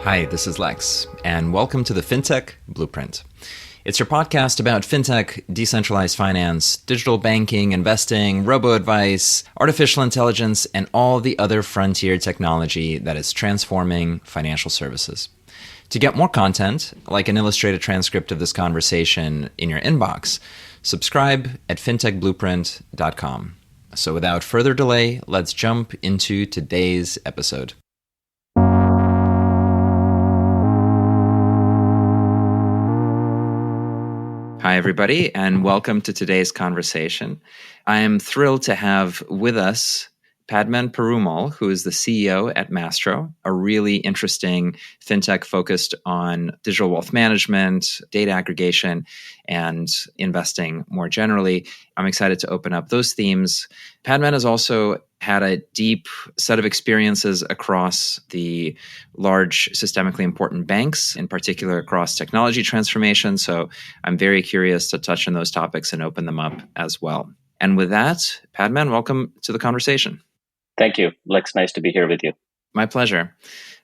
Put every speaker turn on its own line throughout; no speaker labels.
Hi, this is Lex, and welcome to the FinTech Blueprint. It's your podcast about fintech, decentralized finance, digital banking, investing, robo-advice, artificial intelligence, and all the other frontier technology that is transforming financial services. To get more content, like an illustrated transcript of this conversation in your inbox, subscribe at fintechblueprint.com. So without further delay, let's jump into today's episode. Hi, everybody, and welcome to today's conversation. I am thrilled to have with us Padman Perumal, who is the CEO at Masttro, a really interesting fintech focused on digital wealth management, data aggregation, and investing more generally. I'm excited to open up those themes. Padman has also had a deep set of experiences across the large systemically important banks, in particular across technology transformation. So I'm very curious to touch on those topics and open them up as well. And with that, Padman, welcome to the conversation.
Thank you, Lex. Nice to be here with you.
My pleasure.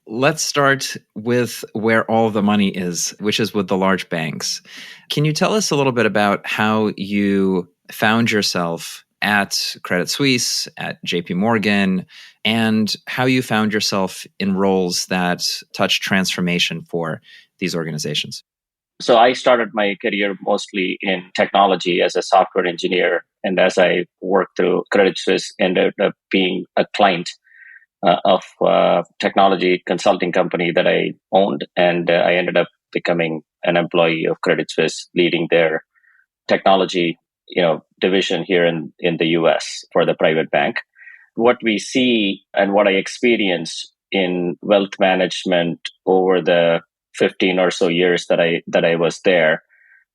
Let's start with where all the money is, which is with the large banks. Can you tell us a little bit about how you found yourself at Credit Suisse, at JP Morgan, and how you found yourself in roles that touch transformation for these organizations?
So I started my career mostly in technology as a software engineer. And as I worked through Credit Suisse, ended up being a client of a technology consulting company that I owned. And I ended up becoming an employee of Credit Suisse, leading their technology division here in the US for the private bank. What we see and what I experienced in wealth management over the 15 or so years that I was there,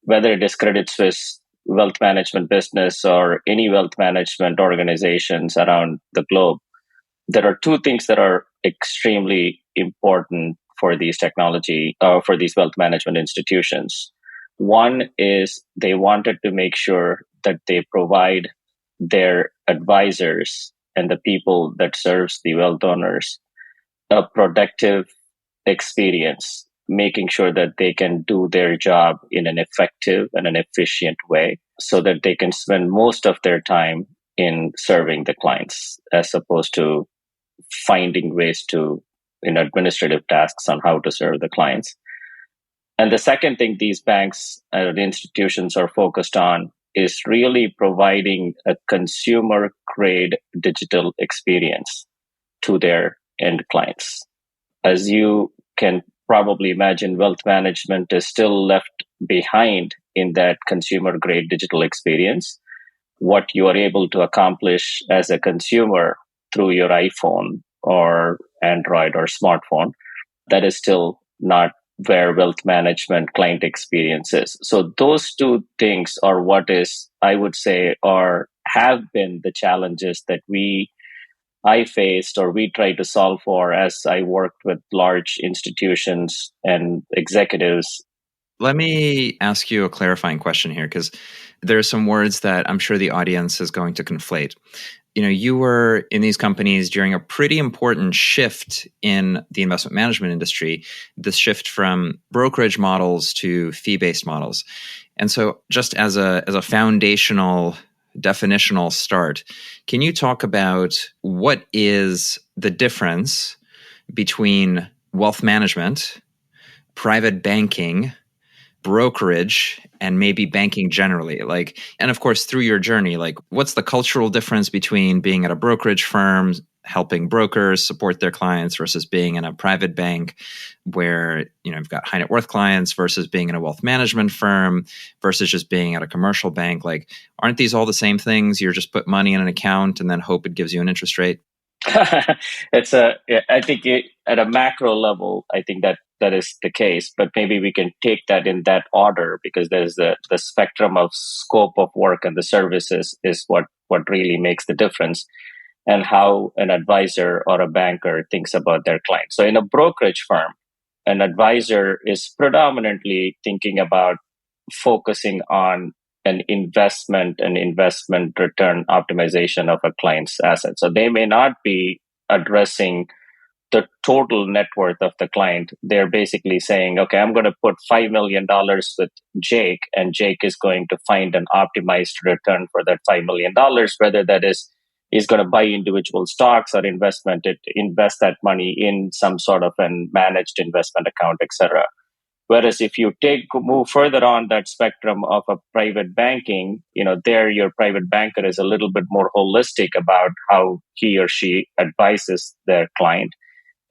whether it is Credit Suisse wealth management business or any wealth management organizations around the globe, there are two things that are extremely important for these for these wealth management institutions. One is they wanted to make sure that they provide their advisors and the people that serves the wealth owners a productive experience, making sure that they can do their job in an effective and an efficient way so that they can spend most of their time in serving the clients as opposed to finding ways to administrative tasks on how to serve the clients. And the second thing these banks and the institutions are focused on is really providing a consumer grade digital experience to their end clients. As you can probably imagine, wealth management is still left behind in that consumer grade digital experience. What you are able to accomplish as a consumer through your iPhone or Android or smartphone, that is still not where wealth management client experience is. So those two things are what is, I would say, have been the challenges that I faced or we tried to solve for as I worked with large institutions and executives.
Let me ask you a clarifying question here, because there are some words that I'm sure the audience is going to conflate. You were in these companies during a pretty important shift in the investment management industry, this shift from brokerage models to fee-based models. And so just as a foundational definitional start, can you talk about what is the difference between wealth management, private banking, brokerage, and maybe banking generally? And of course, through your journey, what's the cultural difference between being at a brokerage firm, helping brokers support their clients versus being in a private bank where, you've got high net worth clients versus being in a wealth management firm versus just being at a commercial bank? Aren't these all the same things? You just put money in an account and then hope it gives you an interest rate?
I think at a macro level, I think that is the case, but maybe we can take that in that order because there's the spectrum of scope of work and the services is what really makes the difference and how an advisor or a banker thinks about their client. So in a brokerage firm, an advisor is predominantly thinking about focusing on an investment and investment return optimization of a client's assets. So they may not be addressing the total net worth of the client. They're basically saying, okay, I'm going to put $5 million with Jake, and Jake is going to find an optimized return for that $5 million, whether that is he's going to buy individual stocks or invest that money in some sort of a managed investment account, etc. Whereas if you move further on that spectrum of a private banking, there your private banker is a little bit more holistic about how he or she advises their client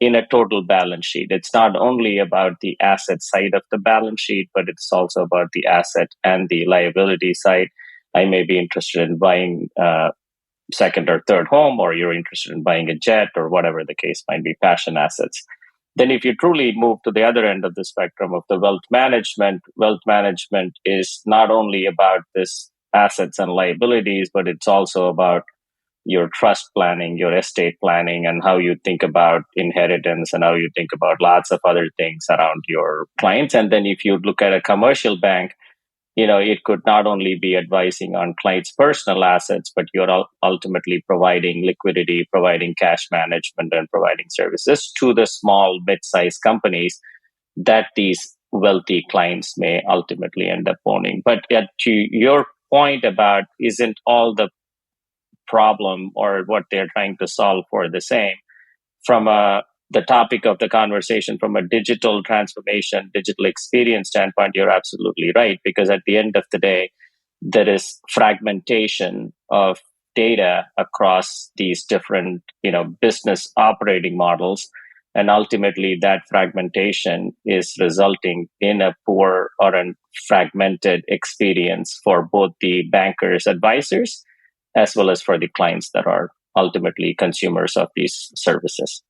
in a total balance sheet. It's not only about the asset side of the balance sheet, but it's also about the asset and the liability side. I may be interested in buying a second or third home, or you're interested in buying a jet, or whatever the case might be, passion assets. Then if you truly move to the other end of the spectrum of the wealth management is not only about this assets and liabilities, but it's also about your trust planning, your estate planning, and how you think about inheritance and how you think about lots of other things around your clients. And then if you look at a commercial bank, it could not only be advising on clients' personal assets, but you're ultimately providing liquidity, providing cash management, and providing services to the small, mid-sized companies that these wealthy clients may ultimately end up owning. But to your point about isn't all the problem or what they're trying to solve for the same, from the topic of the conversation, from a digital transformation, digital experience standpoint, you're absolutely right. Because at the end of the day, there is fragmentation of data across these different, business operating models. And ultimately, that fragmentation is resulting in a poor or a fragmented experience for both the bankers, advisors, as well as for the clients that are ultimately consumers of these services.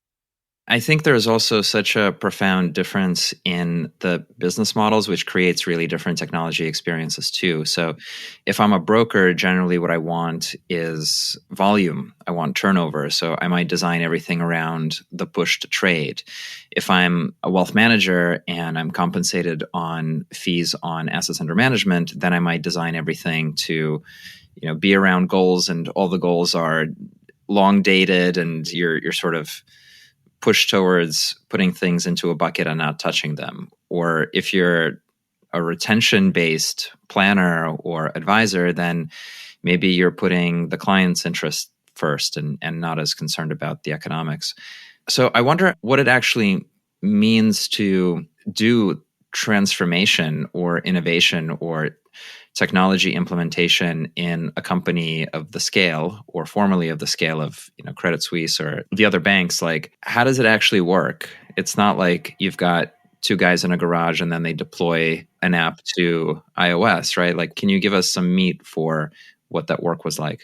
I think there's also such a profound difference in the business models, which creates really different technology experiences too. So if I'm a broker, generally what I want is volume. I want turnover. So I might design everything around the push to trade. If I'm a wealth manager and I'm compensated on fees on assets under management, then I might design everything to, be around goals, and all the goals are long dated, and you're sort of push towards putting things into a bucket and not touching them. Or if you're a retention-based planner or advisor, then maybe you're putting the client's interest first and not as concerned about the economics. So I wonder what it actually means to do transformation or innovation or technology implementation in a company of the scale, or formerly of the scale of Credit Suisse or the other banks. Like, how does it actually work? It's not like you've got two guys in a garage and then they deploy an app to iOS, right? Like, can you give us some meat for what that work was like?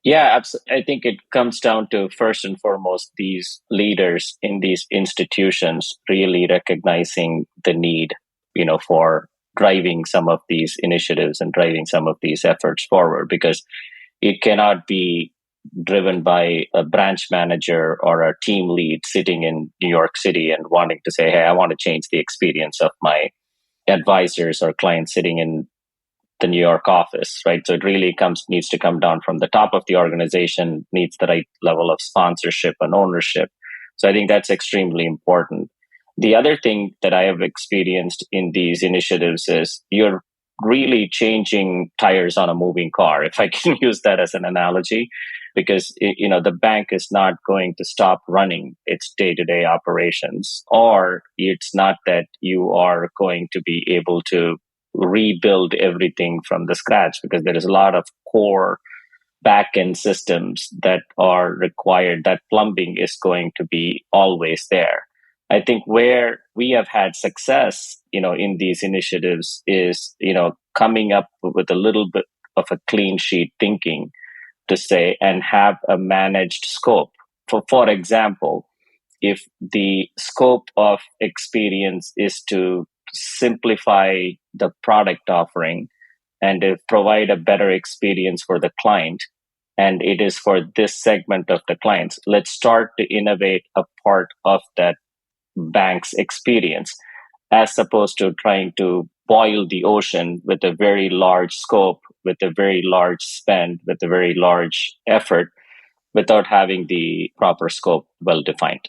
Yeah, I think it comes down to, first and foremost, these leaders in these institutions really recognizing the need, for driving some of these initiatives and driving some of these efforts forward, because it cannot be driven by a branch manager or a team lead sitting in New York City and wanting to say, hey, I want to change the experience of my advisors or clients sitting in the New York office, right? So it really needs to come down from the top of the organization, needs the right level of sponsorship and ownership. So I think that's extremely important. The other thing that I have experienced in these initiatives is you're really changing tires on a moving car, if I can use that as an analogy, because the bank is not going to stop running its day-to-day operations, or it's not that you are going to be able to rebuild everything from the scratch, because there is a lot of core back-end systems that are required. That plumbing is going to be always there. I think where we have had success, in these initiatives is, coming up with a little bit of a clean sheet thinking to say, and have a managed scope. For example, if the scope of experience is to simplify the product offering and provide a better experience for the client, and it is for this segment of the clients, let's start to innovate a part of that bank's experience, as opposed to trying to boil the ocean with a very large scope, with a very large spend, with a very large effort, without having the proper scope well defined.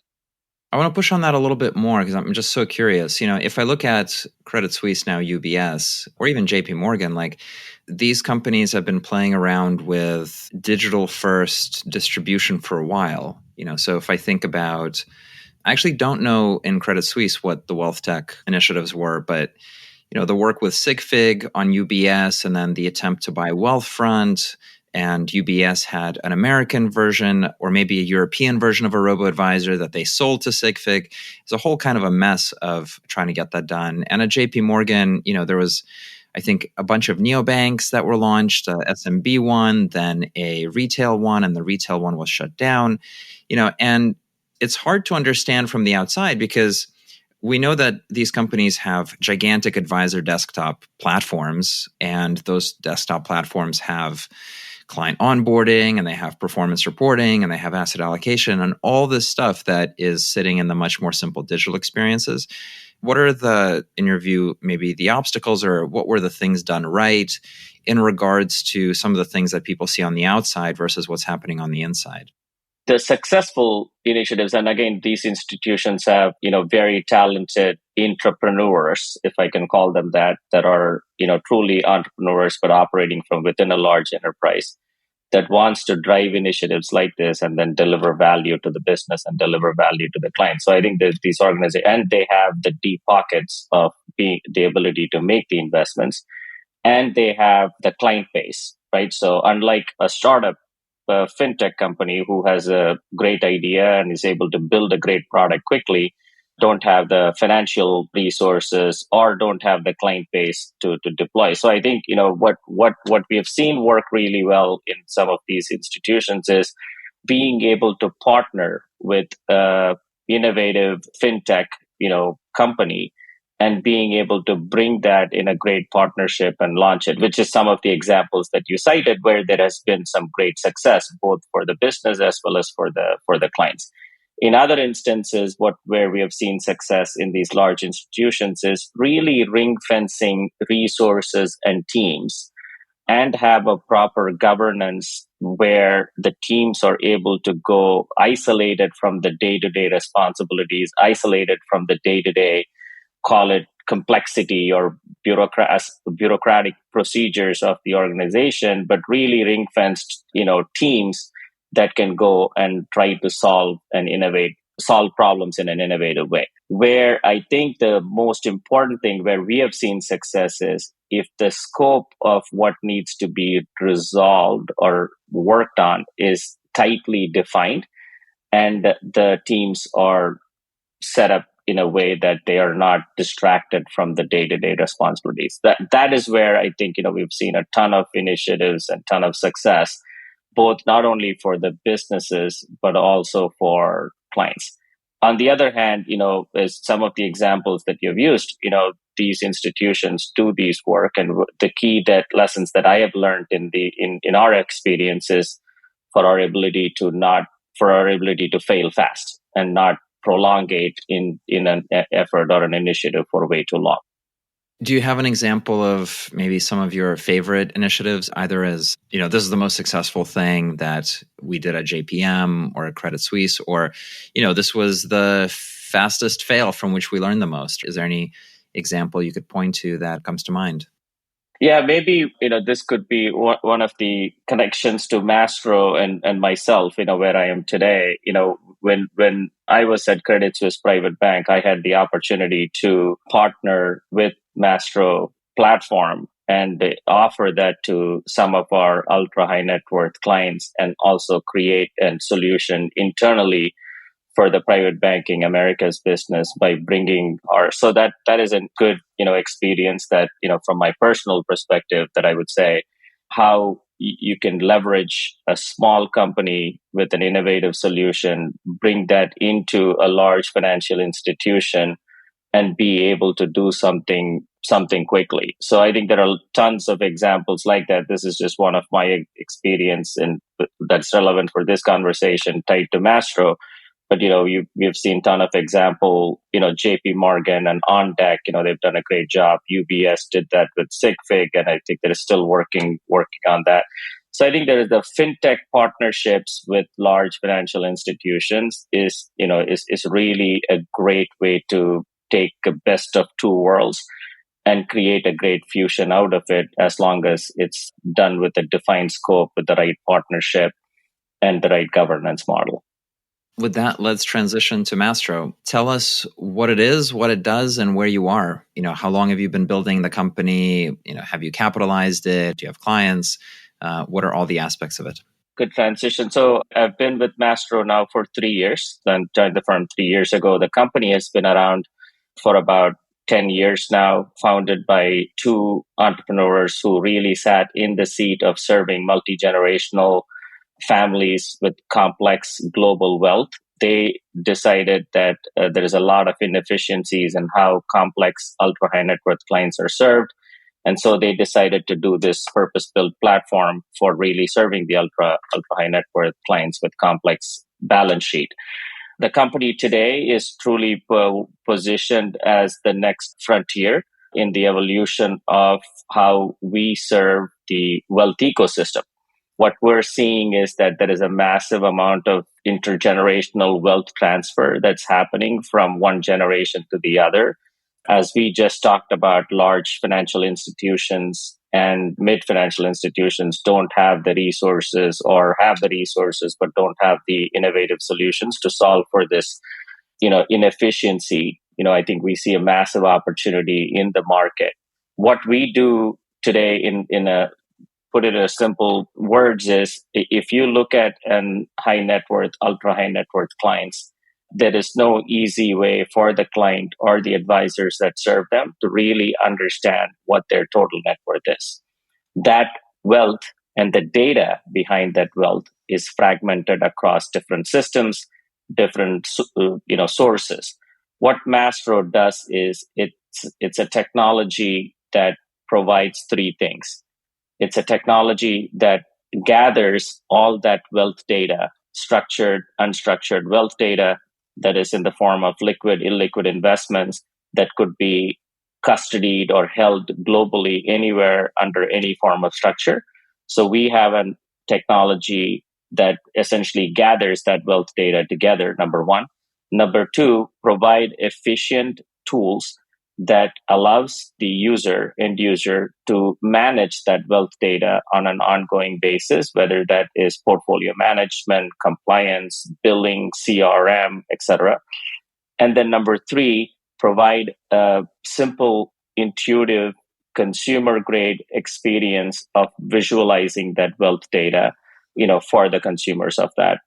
I want to push on that a little bit more because I'm just so curious. If I look at Credit Suisse now, UBS, or even JP Morgan, like these companies have been playing around with digital first distribution for a while. So if I think about, I actually don't know in Credit Suisse what the Wealthtech initiatives were, but the work with SigFig on UBS and then the attempt to buy Wealthfront, and UBS had an American version or maybe a European version of a robo-advisor that they sold to SigFig. It's a whole kind of a mess of trying to get that done. And at JP Morgan, there was, I think, a bunch of neobanks that were launched, a SMB one, then a retail one, and the retail one was shut down. And it's hard to understand from the outside because we know that these companies have gigantic advisor desktop platforms, and those desktop platforms have client onboarding, and they have performance reporting, and they have asset allocation, and all this stuff that is sitting in the much more simple digital experiences. What are in your view, maybe the obstacles, or what were the things done right in regards to some of the things that people see on the outside versus what's happening on the inside?
The successful initiatives, and again, these institutions have, very talented entrepreneurs, if I can call them that are, truly entrepreneurs, but operating from within a large enterprise that wants to drive initiatives like this and then deliver value to the business and deliver value to the client. So I think that these organizations, and they have the deep pockets of the ability to make the investments, and they have the client base, right? So unlike a startup, a FinTech company who has a great idea and is able to build a great product quickly, don't have the financial resources or don't have the client base to deploy. So I think, what we have seen work really well in some of these institutions is being able to partner with innovative FinTech, company, and being able to bring that in a great partnership and launch it, which is some of the examples that you cited where there has been some great success, both for the business as well as for the clients. In other instances, where we have seen success in these large institutions is really ring fencing resources and teams and have a proper governance where the teams are able to go isolated from the day-to-day responsibilities, isolated from the day-to-day, call it complexity or bureaucratic procedures of the organization, but really ring-fenced, teams that can go and try to solve problems in an innovative way. Where I think the most important thing where we have seen success is if the scope of what needs to be resolved or worked on is tightly defined and the teams are set up in a way that they are not distracted from the day-to-day responsibilities. That is where I think, we've seen a ton of initiatives and ton of success, both not only for the businesses, but also for clients. On the other hand, as some of the examples that you've used, these institutions do these work. And the key lessons that I have learned in our experiences for our ability to fail fast and not prolongate in an effort or an initiative for way too long.
Do you have an example of maybe some of your favorite initiatives, either as, this is the most successful thing that we did at JPM or at Credit Suisse, or, this was the fastest fail from which we learned the most? Is there any example you could point to that comes to mind?
Yeah, maybe, this could be one of the connections to Masttro and myself, where I am today. When I was at Credit Suisse Private Bank, I had the opportunity to partner with Masttro platform and offer that to some of our ultra high net worth clients and also create a solution internally for the private banking Americas business by bringing so that is a good, experience that, from my personal perspective, that I would say how you can leverage a small company with an innovative solution, bring that into a large financial institution and be able to do something quickly. So I think there are tons of examples like that. This is just one of my experience and that's relevant for this conversation tied to Masttro. But, we've seen a ton of example, JP Morgan and On Deck, they've done a great job. UBS did that with SigFig, and I think they're still working on that. So I think there is the fintech partnerships with large financial institutions is really a great way to take the best of two worlds and create a great fusion out of it, as long as it's done with a defined scope, with the right partnership and the right governance model.
With that, let's transition to Masttro. Tell us what it is, what it does, and where you are. How long have you been building the company? Have you capitalized it? Do you have clients? What are all the aspects of it?
Good transition. So I've been with Masttro now for 3 years. Then joined the firm 3 years ago. The company has been around for about 10 years now, founded by two entrepreneurs who really sat in the seat of serving multi-generational families with complex global wealth. They decided that there is a lot of inefficiencies in how complex ultra high net worth clients are served. And so they decided to do this purpose built platform for really serving the ultra high net worth clients with complex balance sheet. The company today is truly positioned as the next frontier in the evolution of how we serve the wealth ecosystem. What we're seeing is that there is a massive amount of intergenerational wealth transfer that's happening from one generation to the other. As we just talked about, large financial institutions and mid financial institutions don't have the resources, or have the resources but don't have the innovative solutions to solve for this inefficiency. I think we see a massive opportunity in the market. What we do today, in a put it in simple words, is if you look at an high net worth, ultra high net worth clients, there is no easy way for the client or the advisors that serve them to really understand what their total net worth is. That wealth and the data behind that wealth is fragmented across different systems, different sources. What Masttro does is it's a technology that provides three things. It's a technology that gathers all that wealth data, structured, unstructured wealth data that is in the form of liquid, illiquid investments that could be custodied or held globally anywhere under any form of structure. So we have a technology that essentially gathers that wealth data together, number one. Number two, provide efficient tools that allows the end user, to manage that wealth data on an ongoing basis, whether that is portfolio management, compliance, billing, CRM, etc. And then number three, provide a simple, intuitive, consumer-grade experience of visualizing that wealth data, for the consumers of that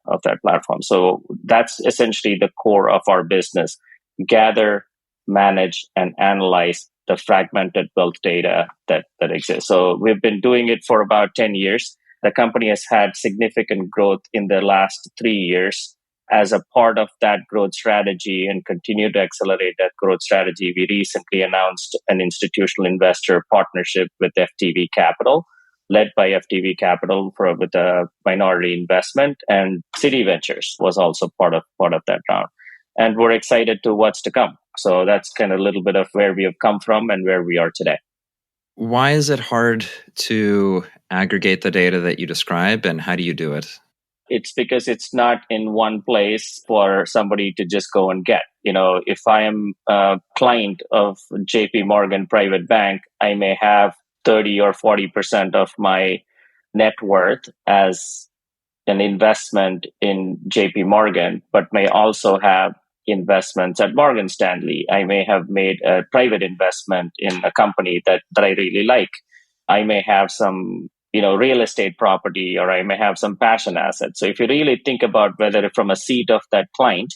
platform. So that's essentially the core of our business: gather, manage, and analyze the fragmented wealth data that exists. So we've been doing it for about 10 years. The company has had significant growth in the last 3 years. As a part of that growth strategy and continue to accelerate that growth strategy, we recently announced an institutional investor partnership with FTV Capital, led by FTV Capital with a minority investment, and City Ventures was also part of that round. And we're excited to what's to come. So that's kind of a little bit of where we have come from and where we are today.
Why is it hard to aggregate the data that you describe, and how do you do it?
It's because it's not in one place for somebody to just go and get. If I am a client of JP Morgan Private Bank, I may have 30 or 40% of my net worth as an investment in JP Morgan, but may also have investments at Morgan Stanley. I may have made a private investment in a company that I really like. I may have some real estate property, or I may have some passion assets. So if you really think about whether from a seat of that client,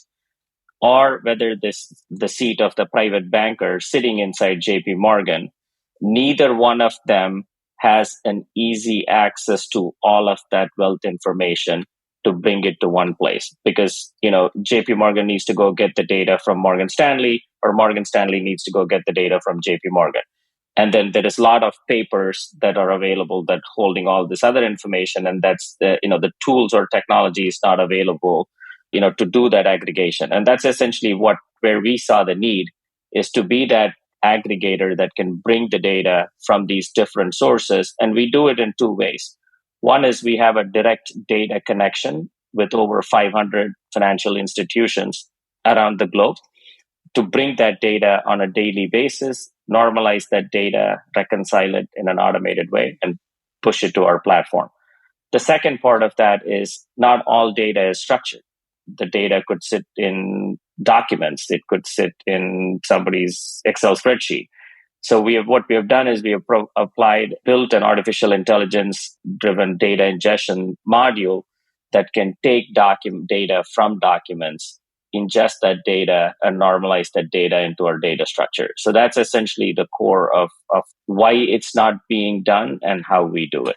or whether the seat of the private banker sitting inside JP Morgan, neither one of them has an easy access to all of that wealth information to bring it to one place. Because JP Morgan needs to go get the data from Morgan Stanley, or Morgan Stanley needs to go get the data from JP Morgan. And then there is a lot of papers that are available that holding all this other information, and that's the tools or technology is not available, to do that aggregation. And that's essentially where we saw the need, is to be that aggregator that can bring the data from these different sources. And we do it in two ways. One is we have a direct data connection with over 500 financial institutions around the globe to bring that data on a daily basis, normalize that data, reconcile it in an automated way, and push it to our platform. The second part of that is not all data is structured. The data could sit in documents. It could sit in somebody's Excel spreadsheet. So what we have done is we have built an artificial intelligence driven data ingestion module that can take data from documents, ingest that data, and normalize that data into our data structure. So that's essentially the core of why it's not being done and how we do it.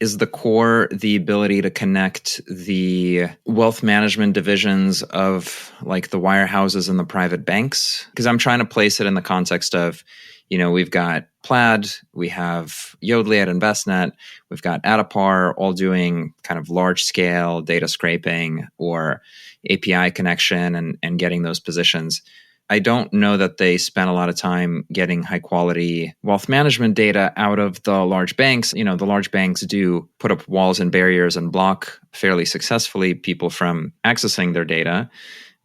Is the core the ability to connect the wealth management divisions of like the wirehouses and the private banks? Because I'm trying to place it in the context of, we've got Plaid, we have Yodlee at InvestNet, we've got Adapar, all doing kind of large scale data scraping or API connection and getting those positions. I don't know that they spent a lot of time getting high quality wealth management data out of the large banks. The large banks do put up walls and barriers and block fairly successfully people from accessing their data.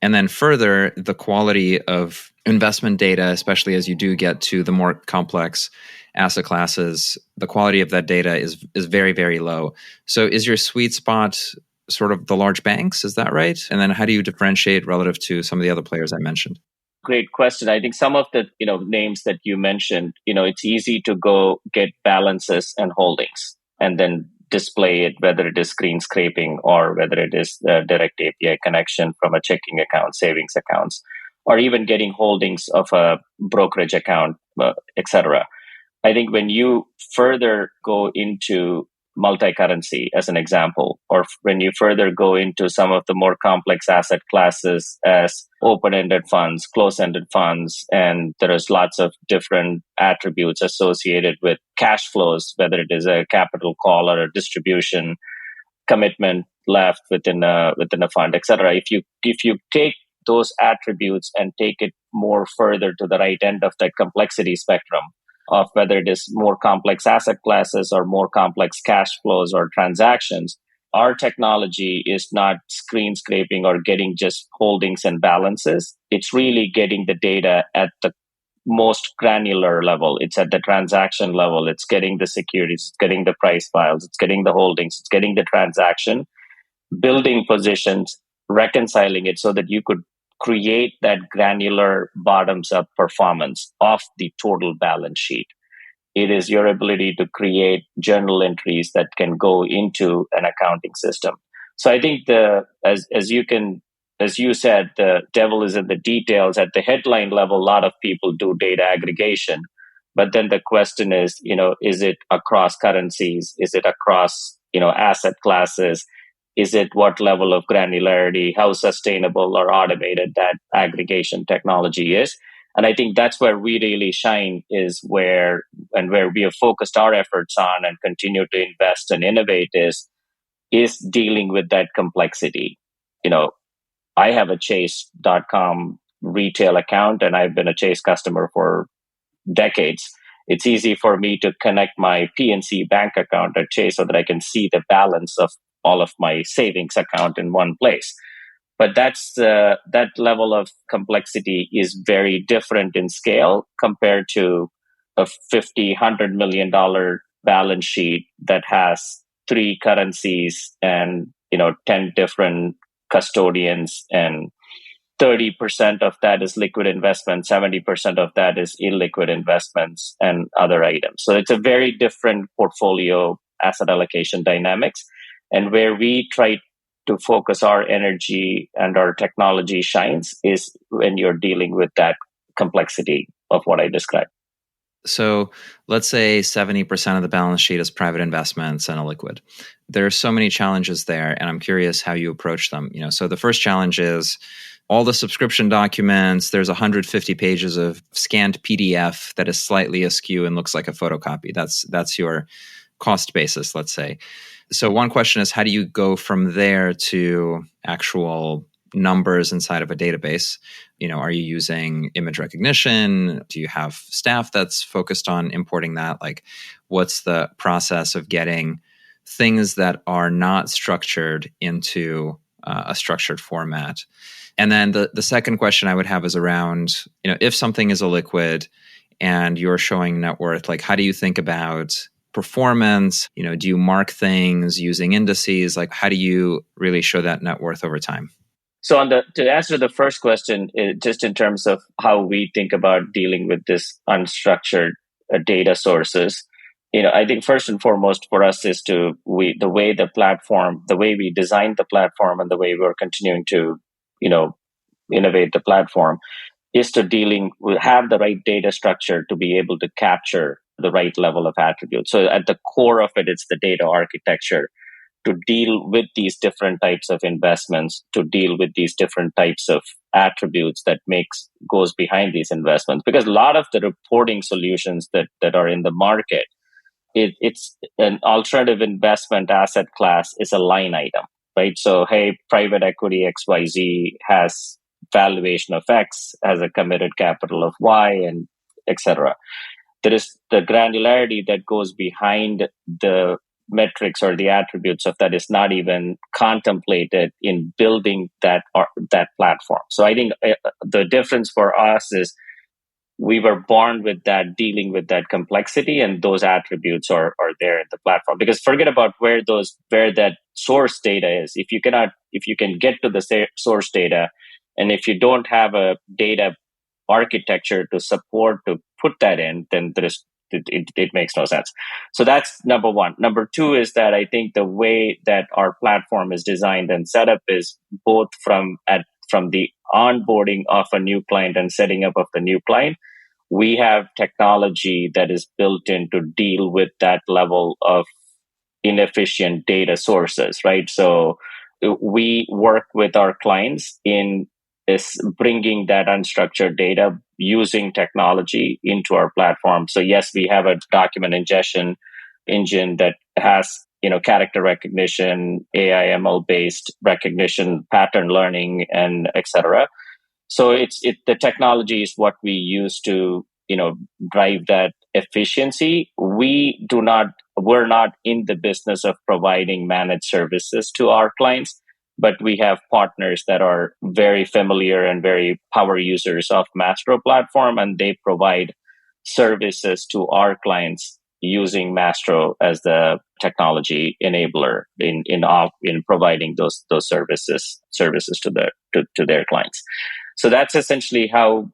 And then further, the quality of investment data, especially as you do get to the more complex asset classes, the quality of that data is very, very low. So is your sweet spot sort of the large banks? Is that right? And then how do you differentiate relative to some of the other players I mentioned?
Great question. I think some of the names that you mentioned, it's easy to go get balances and holdings and then display it, whether it is screen scraping or whether it is the direct API connection from a checking account, savings accounts, or even getting holdings of a brokerage account, etc. I think when you further go into multi-currency as an example, or when you further go into some of the more complex asset classes as open-ended funds, close-ended funds, and there is lots of different attributes associated with cash flows, whether it is a capital call or a distribution commitment left within a fund, etc. If you take those attributes and take it more further to the right end of that complexity spectrum, of whether it is more complex asset classes or more complex cash flows or transactions, our technology is not screen scraping or getting just holdings and balances. It's really getting the data at the most granular level. It's at the transaction level. It's getting the securities, it's getting the price files, it's getting the holdings, it's getting the transaction, building positions, reconciling it so that you could create that granular bottoms-up performance of the total balance sheet. It is your ability to create journal entries that can go into an accounting system. So I think as you said, the devil is in the details. At the headline level, a lot of people do data aggregation, but then the question is, is it across currencies? Is it across asset classes? Is it what level of granularity, how sustainable or automated that aggregation technology is? And I think that's where we really shine, is where we have focused our efforts on and continue to invest and innovate is dealing with that complexity. I have a Chase.com retail account and I've been a Chase customer for decades. It's easy for me to connect my PNC bank account at Chase so that I can see the balance of all of my savings account in one place. But that level of complexity is very different in scale compared to a $50-100 million balance sheet that has 3 currencies and 10 different custodians, and 30% of that is liquid investment, 70% of that is illiquid investments and other items. So it's a very different portfolio asset allocation dynamics. And where we try to focus our energy and our technology shines is when you're dealing with that complexity of what I described.
So let's say 70% of the balance sheet is private investments and illiquid. There are so many challenges there, and I'm curious how you approach them. So the first challenge is all the subscription documents. There's 150 pages of scanned PDF that is slightly askew and looks like a photocopy. That's your cost basis, let's say. So one question is, how do you go from there to actual numbers inside of a database? Are you using image recognition? Do you have staff that's focused on importing that? Like, what's the process of getting things that are not structured into a structured format. And then the second question I would have is around, if something is a liquid and you're showing net worth, like how do you think about performance? Do you mark things using indices? Like how do you really show that net worth over time?
So to answer the first question, just in terms of how we think about dealing with this unstructured data sources, I think first and foremost for us is the way we designed the platform and the way we're continuing to, innovate the platform is to have the right data structure to be able to capture the right level of attributes. So at the core of it, it's the data architecture to deal with these different types of investments, to deal with these different types of attributes that goes behind these investments. Because a lot of the reporting solutions that are in the market, it's an alternative investment asset class is a line item, right? So, hey, private equity XYZ has valuation of X, has a committed capital of Y, and etc. There is the granularity that goes behind the metrics or the attributes of that is not even contemplated in building that platform. So I think the difference for us is we were born with that, dealing with that complexity, and those attributes are there in the platform. Because forget about where that source data is. If you can get to the source data, and if you don't have a data architecture to support to put that in, then it makes no sense. So that's number one. Number two is that I think the way that our platform is designed and set up is both from the onboarding of a new client and setting up of the new client, we have technology that is built in to deal with that level of inefficient data sources, right? So we work with our clients in bringing that unstructured data using technology into our platform. So yes, we have a document ingestion engine that has character recognition, AI ML based recognition, pattern learning, and etc. So the technology is what we use to drive that efficiency. We're not in the business of providing managed services to our clients, but we have partners that are very familiar and very power users of Masttro platform, and they provide services to our clients using Masttro as the technology enabler in providing those services to their clients. So that's essentially how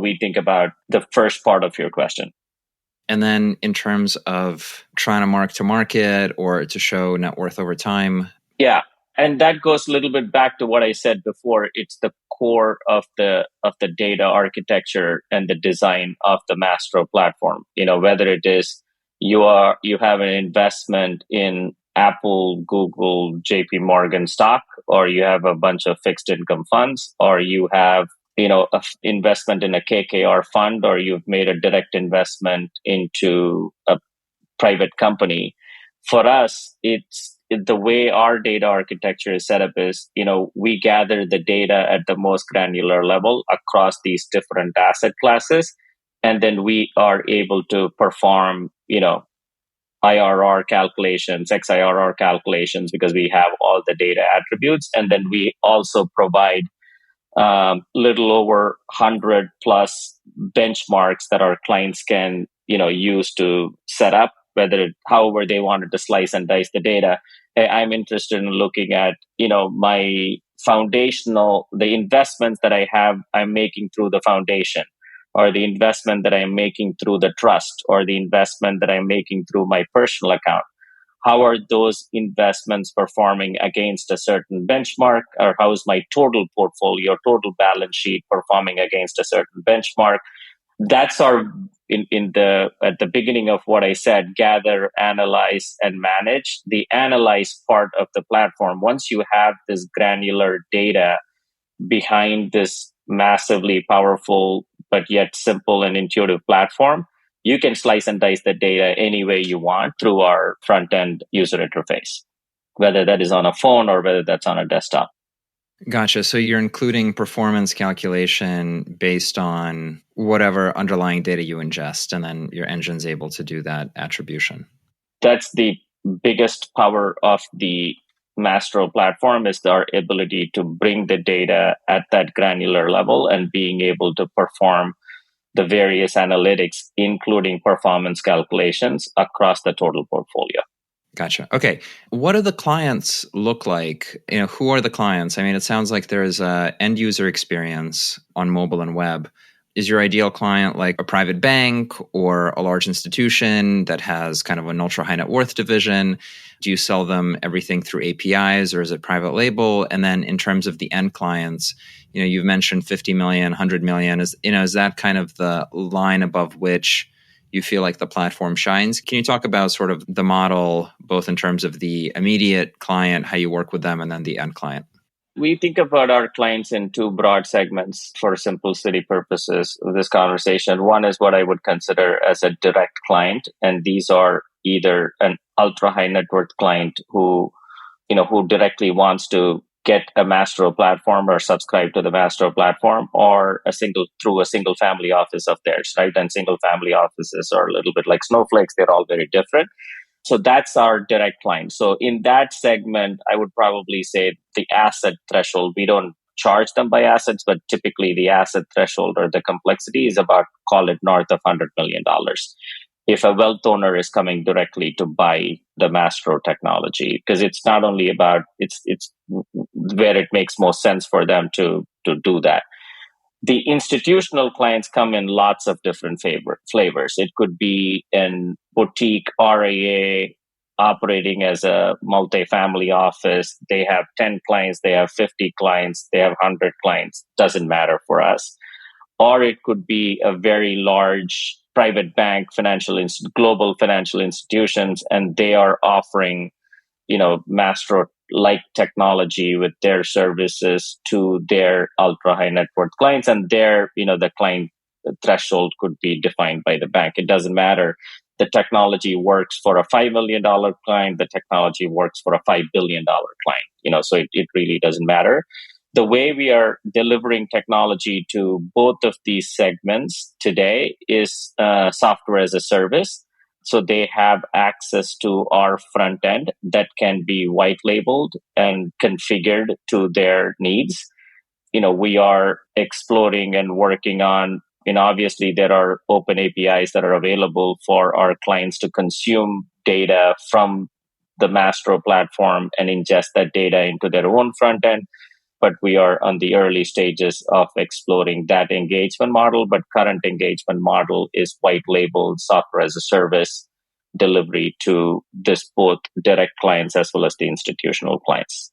we think about the first part of your question.
And then in terms of trying to mark to market or to show net worth over time.
Yeah. And that goes a little bit back to what I said before. It's the core of the data architecture and the design of the Masttro platform. Whether it is you have an investment in Apple, Google, JP Morgan stock, or you have a bunch of fixed income funds, or you have an investment in a KKR fund, or you've made a direct investment into a private company. For us, it's the way our data architecture is set up is, we gather the data at the most granular level across these different asset classes. And then we are able to perform, IRR calculations, XIRR calculations, because we have all the data attributes. And then we also provide little over 100 plus benchmarks that our clients can, use to set up, however they wanted to slice and dice the data. I'm interested in looking at, my the investments that I'm making through the foundation, or the investment that I'm making through the trust, or the investment that I'm making through my personal account. How are those investments performing against a certain benchmark, or how is my total portfolio, total balance sheet performing against a certain benchmark? That's at the beginning of what I said, gather, analyze, and manage. The analyze part of the platform, once you have this granular data behind this massively powerful but yet simple and intuitive platform, you can slice and dice the data any way you want through our front-end user interface, whether that is on a phone or whether that's on a desktop.
Gotcha. So you're including performance calculation based on whatever underlying data you ingest, and then your engine's able to do that attribution.
That's the biggest power of the Masttro platform is our ability to bring the data at that granular level and being able to perform the various analytics, including performance calculations across the total portfolio.
Gotcha. Okay. What do the clients look like? Who are the clients? I mean, it sounds like there is a end user experience on mobile and web. Is your ideal client like a private bank or a large institution that has kind of an ultra high net worth division? Do you sell them everything through APIs or is it private label? And then in terms of the end clients, you've mentioned 50 million, 100 million. Is that kind of the line above which you feel like the platform shines? Can you talk about sort of the model, both in terms of the immediate client, how you work with them, and then the end client?
We think about our clients in two broad segments for simplicity purposes of this conversation. One is what I would consider as a direct client, and these are either an ultra high net worth client who directly wants to get a Masttro platform or subscribe to the Masttro platform, or through a single family office of theirs, right? And single family offices are a little bit like snowflakes. They're all very different. So that's our direct client. So in that segment, I would probably say the asset threshold, we don't charge them by assets, but typically the asset threshold or the complexity is about, call it north of $100 million. If a wealth owner is coming directly to buy the Masttro technology, because it's not only about, it's where it makes most sense for them to do that. The institutional clients come in lots of different flavors. It could be an boutique RIA operating as a multifamily office. They have 10 clients, they have 50 clients, they have 100 clients. Doesn't matter for us. Or it could be a very large private bank, global financial institutions, and they are offering, Masttro like technology with their services to their ultra high net worth clients, and the client threshold could be defined by the bank. It doesn't matter. The technology works for a $5 million client. The technology works for a $5 billion client. So it really doesn't matter. The way we are delivering technology to both of these segments today is software as a service. So they have access to our front end that can be white labeled and configured to their needs. We are exploring and working on, obviously there are open APIs that are available for our clients to consume data from the Masttro platform and ingest that data into their own front end. But we are on the early stages of exploring that engagement model. But current engagement model is white labeled software as a service delivery to both direct clients as well as the institutional clients.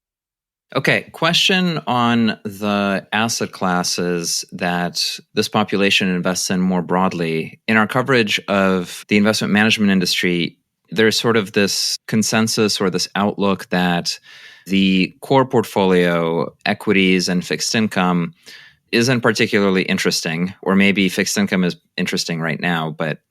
Okay, question on the asset classes that this population invests in more broadly. In our coverage of the investment management industry, there's sort of this consensus or this outlook that the core portfolio, equities and fixed income, isn't particularly interesting, or maybe fixed income is interesting right now, but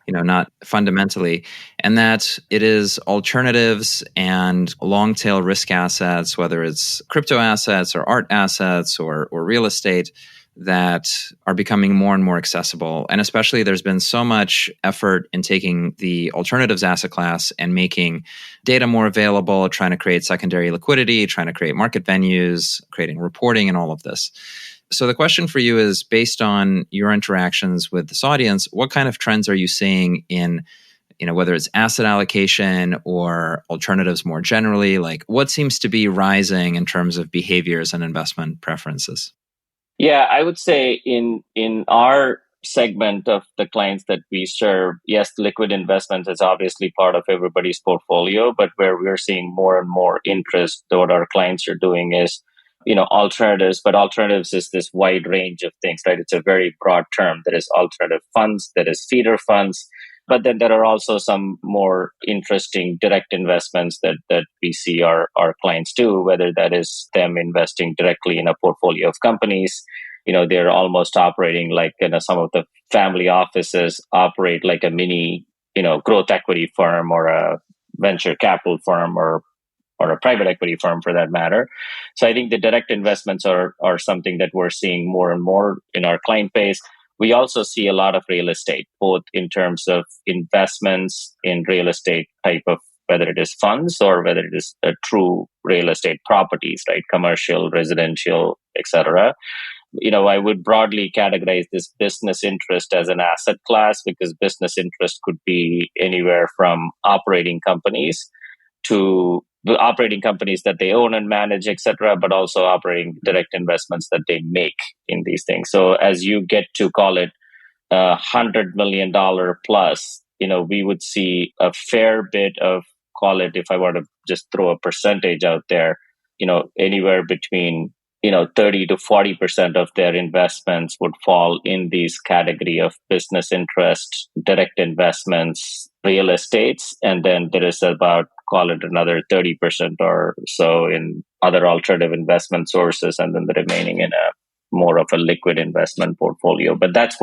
not fundamentally, and that it is alternatives and long tail risk assets, whether it's crypto assets or art assets or real estate, that are becoming more and more accessible. And especially there's been so much effort in taking the alternatives asset class and making data more available, trying to create secondary liquidity, trying to create market venues, creating reporting and all of this. So the question for you is, based on your interactions with this audience, what kind of trends are you seeing in, whether it's asset allocation or alternatives more generally? Like, what seems to be rising in terms of behaviors and investment preferences?
Yeah, I would say in our segment of the clients that we serve, yes, liquid investments is obviously part of everybody's portfolio, but where we're seeing more and more interest, what our clients are doing is, alternatives, but alternatives is this wide range of things, right? It's a very broad term. There is alternative funds, there is feeder funds, but then there are also some more interesting direct investments that we see our clients do, whether that is them investing directly in a portfolio of companies. They're almost operating like, some of the family offices operate like a mini, growth equity firm or a venture capital firm or a private equity firm for that matter. So I think the direct investments are something that we're seeing more and more in our client base. We also see a lot of real estate, both in terms of investments in real estate type of whether it is funds or whether it is true real estate properties, right? Commercial, residential, etc. I would broadly categorize this business interest as an asset class, because business interest could be anywhere from operating companies to the operating companies that they own and manage, etc., but also operating direct investments that they make in these things. So as you get to call it $100 million plus, we would see a fair bit of, call it, if I were to just throw a percentage out there, anywhere between 30 to 40% of their investments would fall in these category of business interest, direct investments, real estates, and then there is about, call it, another 30% or so in other alternative investment sources, and then the remaining in a more of a liquid investment portfolio. But that's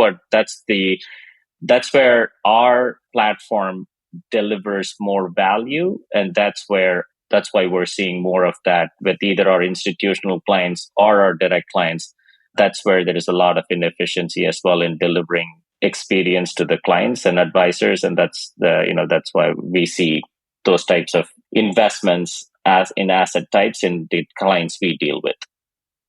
where our platform delivers more value, and that's why we're seeing more of that with either our institutional clients or our direct clients. That's where there is a lot of inefficiency as well in delivering experience to the clients and advisors, and that's why we see those types of investments as in asset types in the clients we deal with.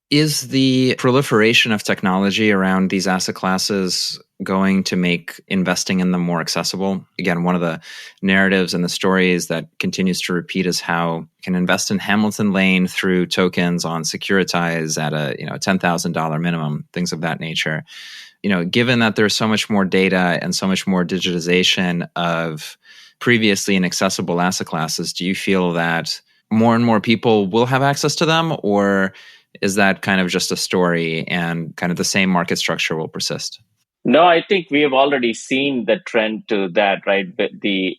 Is the proliferation of technology around these asset classes going to make investing in them more accessible? Again, one of the narratives and the stories that continues to repeat is how you can invest in Hamilton Lane through tokens on Securitize at a $10,000 minimum, things of that nature. Given that there's so much more data and so much more digitization of previously inaccessible asset classes, do you feel that more and more people will have access to them, or is that kind of just a story and kind of the same market structure will persist?
No, I think we have already seen the trend to that, right? The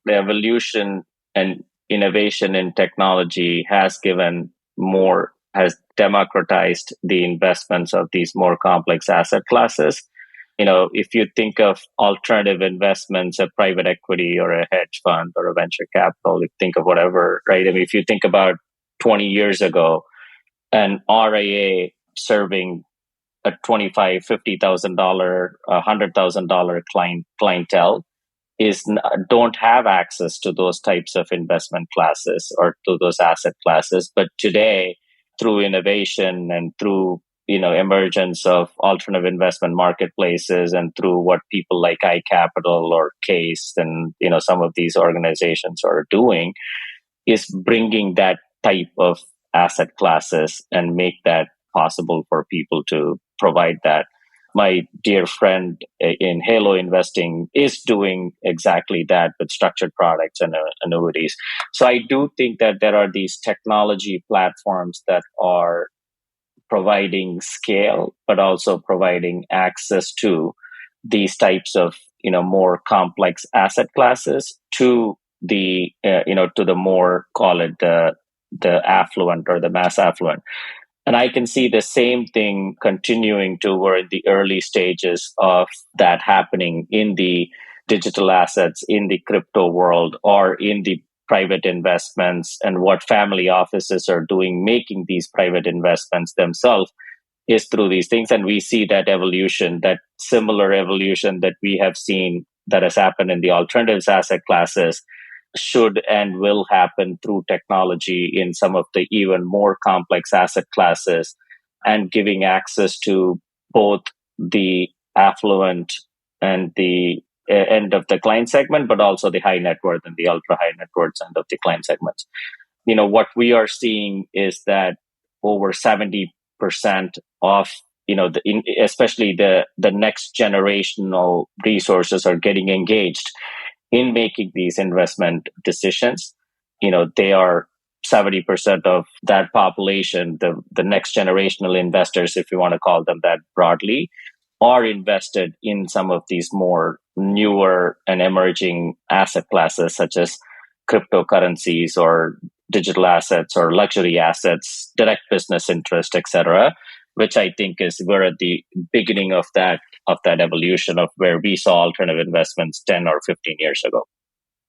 evolution and innovation in technology has democratized the investments of these more complex asset classes. If you think of alternative investments, a private equity or a hedge fund or a venture capital, you think of whatever, right? I mean, if you think about 20 years ago, an RIA serving a $25,000, $50,000, $100,000 clientele don't have access to those types of investment classes or to those asset classes. But today, through innovation and through emergence of alternative investment marketplaces and through what people like iCapital or Case and some of these organizations are doing, is bringing that type of asset classes and make that possible for people to provide that. My dear friend in Halo Investing is doing exactly that with structured products and annuities. So I do think that there are these technology platforms that are providing scale, but also providing access to these types of more complex asset classes to the to the more, call it, the affluent or the mass affluent. And I can see the same thing continuing to where in the early stages of that happening in the digital assets, in the crypto world, or in the private investments, and what family offices are doing, making these private investments themselves, is through these things. And we see that evolution, that similar evolution that we have seen that has happened in the alternatives asset classes, should and will happen through technology in some of the even more complex asset classes, and giving access to both the affluent and the end of the client segment, but also the high net worth and the ultra high net worth end of the client segments. What we are seeing is that over 70% of especially the next generational resources are getting engaged in making these investment decisions. They are 70% of that population, the next generational investors, if you want to call them that broadly, are invested in some of these more newer and emerging asset classes, such as cryptocurrencies or digital assets or luxury assets, direct business interest, etc., which I think we're at the beginning of that evolution of where we saw alternative investments 10 or 15 years ago.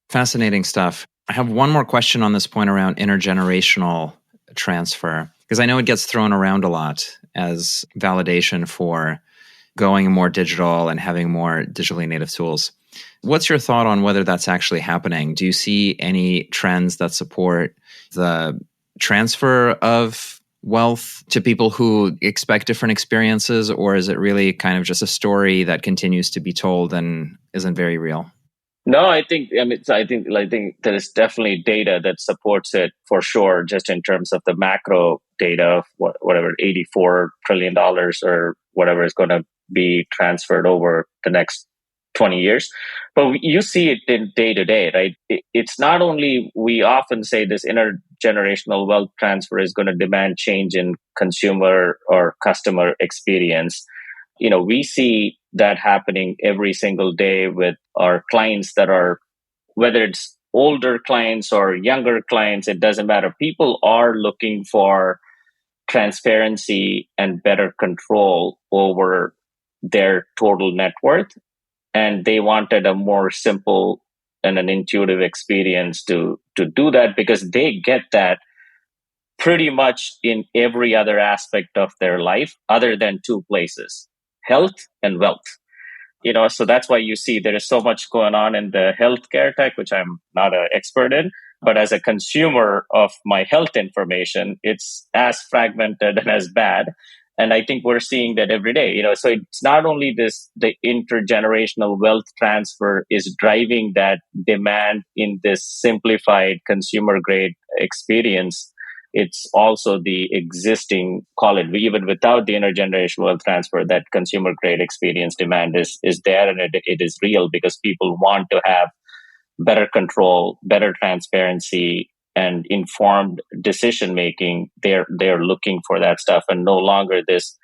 Fascinating stuff. I have one more question on this point around intergenerational transfer, because I know it gets thrown around a lot as validation for going more digital and having more digitally native tools. What's your thought on whether that's actually happening? Do you see any trends that support the transfer of wealth to people who expect different experiences, or is it really kind of just a story that continues to be told and isn't very real?
No, I think there is definitely data that supports it for sure. Just in terms of the macro data of whatever $84 trillion or whatever is going to be transferred over the next 20 years. But you see it in day to day, right? It's not only, we often say this intergenerational wealth transfer is going to demand change in consumer or customer experience. We see that happening every single day with our clients that are, whether it's older clients or younger clients, it doesn't matter. People are looking for transparency and better control over their total net worth. And they wanted a more simple and an intuitive experience to do that, because they get that pretty much in every other aspect of their life other than two places: health and wealth. So that's why you see there is so much going on in the healthcare tech, which I'm not an expert in. But as a consumer of my health information, it's as fragmented and as bad. And I think we're seeing that every day. So it's not only the intergenerational wealth transfer is driving that demand in this simplified consumer grade experience. It's also the existing, call it, even without the intergenerational wealth transfer, that consumer grade experience demand is there, and it is real, because people want to have better control, better transparency, and informed decision making. They're looking for that stuff, and no longer this,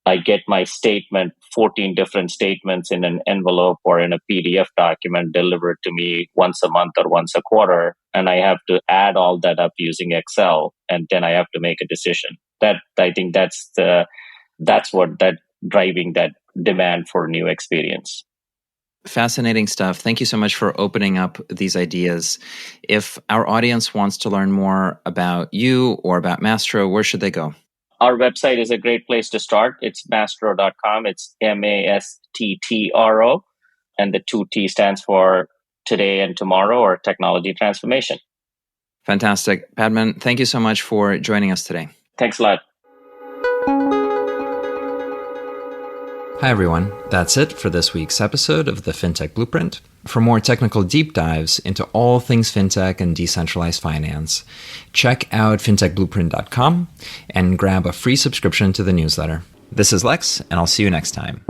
I get my statement, 14 different statements in an envelope or in a PDF document delivered to me once a month or once a quarter, and I have to add all that up using Excel, and then I have to make a decision. That, I think that's what that driving that demand for new experience.
Fascinating stuff. Thank you so much for opening up these ideas. If our audience wants to learn more about you or about Masttro, where should they go?
Our website is a great place to start. It's masttro.com. It's MASTTRO. And the 2T stands for today and tomorrow, or technology transformation.
Fantastic. Padman, thank you so much for joining us today.
Thanks a lot.
Hi, everyone. That's it for this week's episode of the FinTech Blueprint. For more technical deep dives into all things FinTech and decentralized finance, check out fintechblueprint.com and grab a free subscription to the newsletter. This is Lex, and I'll see you next time.